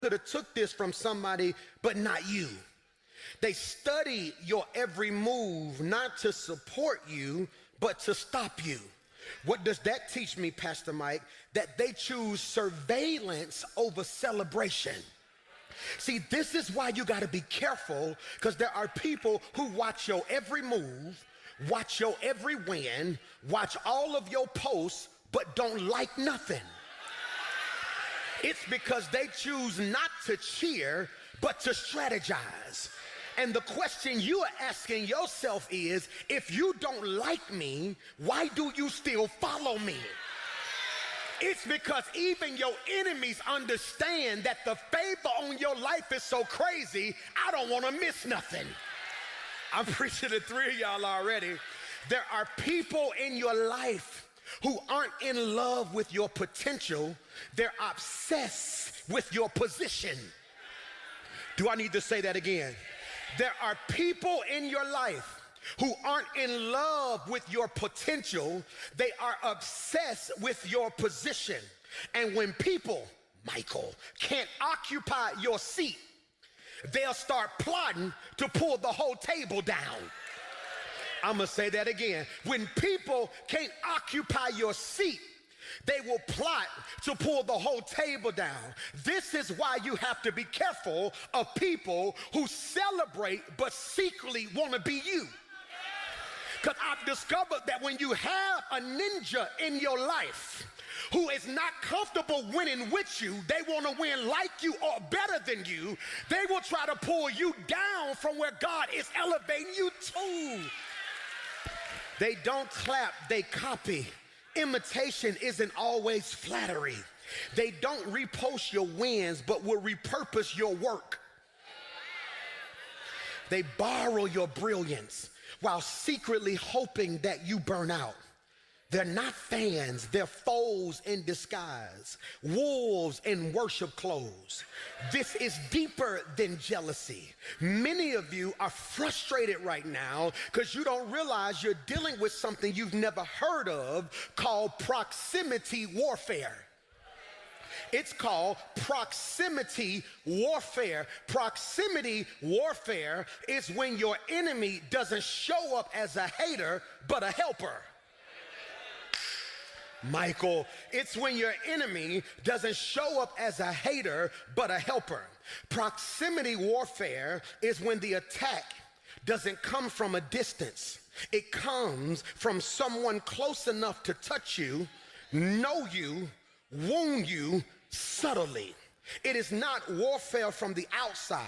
could have took this from somebody, but not you. They study your every move, not to support you, but to stop you. What does that teach me, Pastor Mike? That they choose surveillance over celebration. See, this is why you got to be careful, because there are people who watch your every move, watch your every win, watch all of your posts, but don't like nothing. It's because they choose not to cheer, but to strategize. And the question you are asking yourself is, if you don't like me, why do you still follow me? It's because even your enemies understand that the favor on your life is so crazy, I don't want to miss nothing. I'm preaching to 3 of y'all already. There are people in your life who aren't in love with your potential, they're obsessed with your position. Do I need to say that again? There are people in your life who aren't in love with your potential, they are obsessed with your position. And when people, Michael, can't occupy your seat, they'll start plotting to pull the whole table down. I'm gonna say that again. When people can't occupy your seat, they will plot to pull the whole table down. This is why you have to be careful of people who celebrate but secretly want to be you. Because I've discovered that when you have a ninja in your life who is not comfortable winning with you, they want to win like you or better than you, they will try to pull you down from where God is elevating you to. They don't clap, they copy. Imitation isn't always flattery. They don't repost your wins, but will repurpose your work. They borrow your brilliance while secretly hoping that you burn out. They're not fans, they're foes in disguise, wolves in worship clothes. This is deeper than jealousy. Many of you are frustrated right now because you don't realize you're dealing with something you've never heard of called proximity warfare. It's called proximity warfare. Proximity warfare is when your enemy doesn't show up as a hater, but a helper. Michael, it's when your enemy doesn't show up as a hater, but a helper. Proximity warfare is when the attack doesn't come from a distance. It comes from someone close enough to touch you, know you, wound you subtly. It is not warfare from the outside.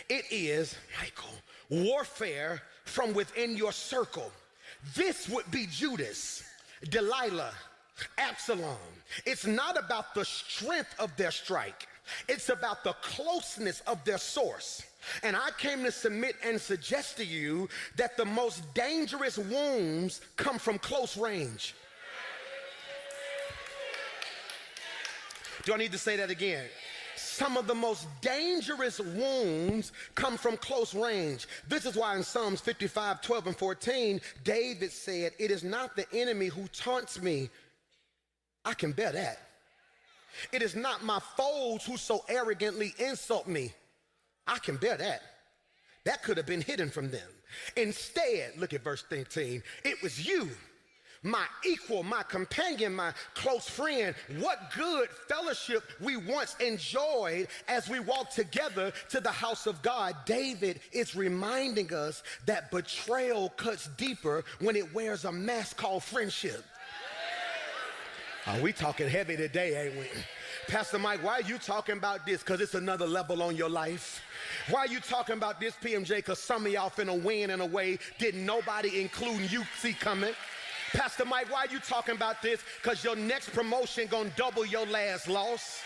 It is, Michael, warfare from within your circle. This would be Judas, Delilah, Absalom. It's not about the strength of their strike. It's about the closeness of their source. And I came to submit and suggest to you that the most dangerous wounds come from close range. Do I need to say that again? Some of the most dangerous wounds come from close range. This is why in Psalms 55, 12 and 14, David said, "It is not the enemy who taunts me. I can bear that. It is not my foes who so arrogantly insult me. I can bear that." That could have been hidden from them. Instead, look at verse 13. It was you, my equal, my companion, my close friend. What good fellowship we once enjoyed as we walked together to the house of God. David is reminding us that betrayal cuts deeper when it wears a mask called friendship. Oh, we talking heavy today, ain't we? Pastor Mike, why are you talking about this? Because it's another level on your life. Why are you talking about this, PMJ? Because some of y'all finna win in a way didn't nobody, including you, see coming. Pastor Mike, why are you talking about this? Because your next promotion gonna double your last loss.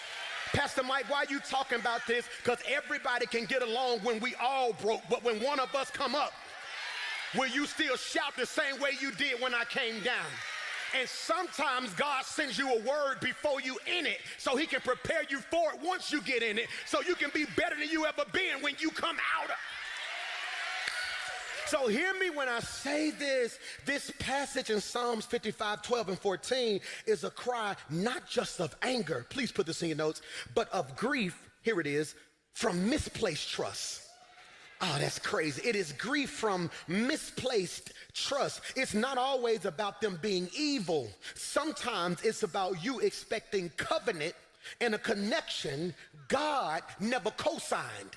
Pastor Mike, why are you talking about this? Because everybody can get along when we all broke, but when one of us come up, will you still shout the same way you did when I came down? And sometimes God sends you a word before you in it so he can prepare you for it once you get in it, so you can be better than you ever been when you come out of. So hear me when I say this. This passage in Psalms 55, 12 and 14 is a cry not just of anger, please put this in your notes, but of grief Here it is, from misplaced trust. Oh, that's crazy. It is grief from misplaced trust. It's not always about them being evil. Sometimes it's about you expecting covenant and a connection God never co-signed.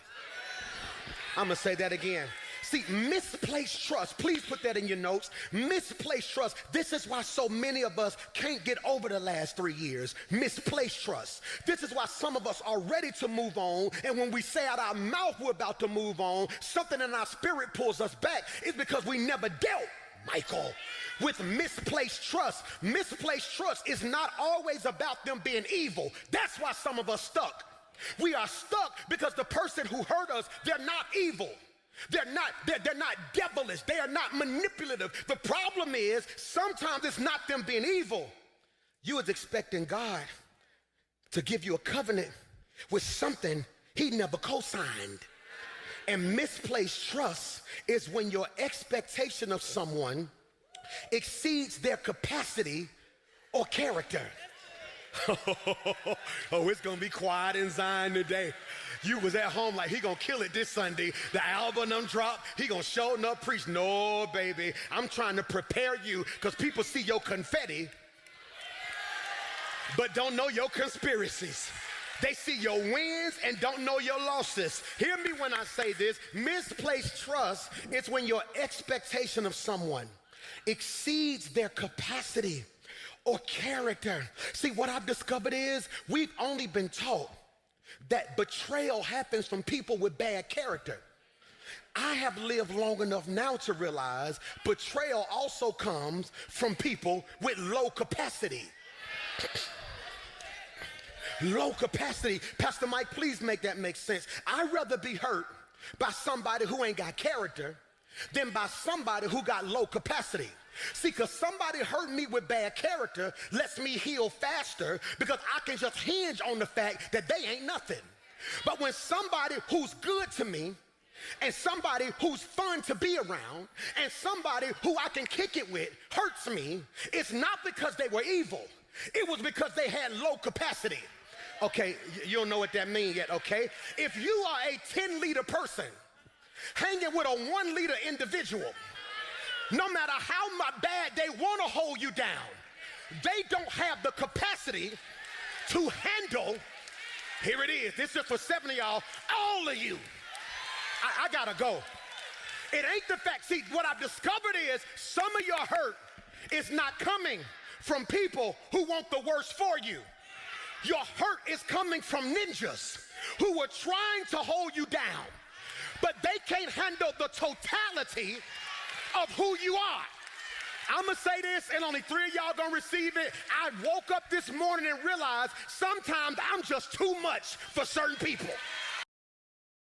I'm gonna say that again. See, misplaced trust, please put that in your notes. Misplaced trust. This is why so many of us can't get over the last 3 years. Misplaced trust. This is why some of us are ready to move on, and when we say out our mouth we're about to move on, something in our spirit pulls us back. It's because we never dealt, Michael, with misplaced trust. Misplaced trust is not always about them being evil. That's why some of us stuck. We are stuck because the person who hurt us, they're not evil. They're not devilish. They are not manipulative. The problem is sometimes it's not them being evil. You was expecting God to give you a covenant with something he never co-signed. And misplaced trust is when your expectation of someone exceeds their capacity or character. Oh, it's gonna be quiet in Zion today. You was at home like, he gonna kill it this Sunday. The album done dropped, he gonna show up, preach. No, baby, I'm trying to prepare you because people see your confetti, but don't know your conspiracies. They see your wins and don't know your losses. Hear me when I say this. Misplaced trust is when your expectation of someone exceeds their capacity or character. See, what I've discovered is we've only been taught that betrayal happens from people with bad character. I have lived long enough now to realize betrayal also comes from people with low capacity. Low capacity. Pastor Mike, please make that make sense. I'd rather be hurt by somebody who ain't got character than by somebody who got low capacity. See, because somebody hurt me with bad character lets me heal faster because I can just hinge on the fact that they ain't nothing. But when somebody who's good to me and somebody who's fun to be around and somebody who I can kick it with hurts me, it's not because they were evil. It was because they had low capacity. Okay, you don't know what that means yet, okay? If you are a 10-liter person hanging with a 1-liter individual, no matter how bad they want to hold you down, they don't have the capacity to handle, here it is, this is for 7 of y'all, all of you. I gotta go. It ain't the fact, see, what I've discovered is some of your hurt is not coming from people who want the worst for you. Your hurt is coming from ninjas who were trying to hold you down, but they can't handle the totality of who you are. I'm gonna say this, and only 3 of y'all gonna receive it. I woke up this morning and realized sometimes I'm just too much for certain people.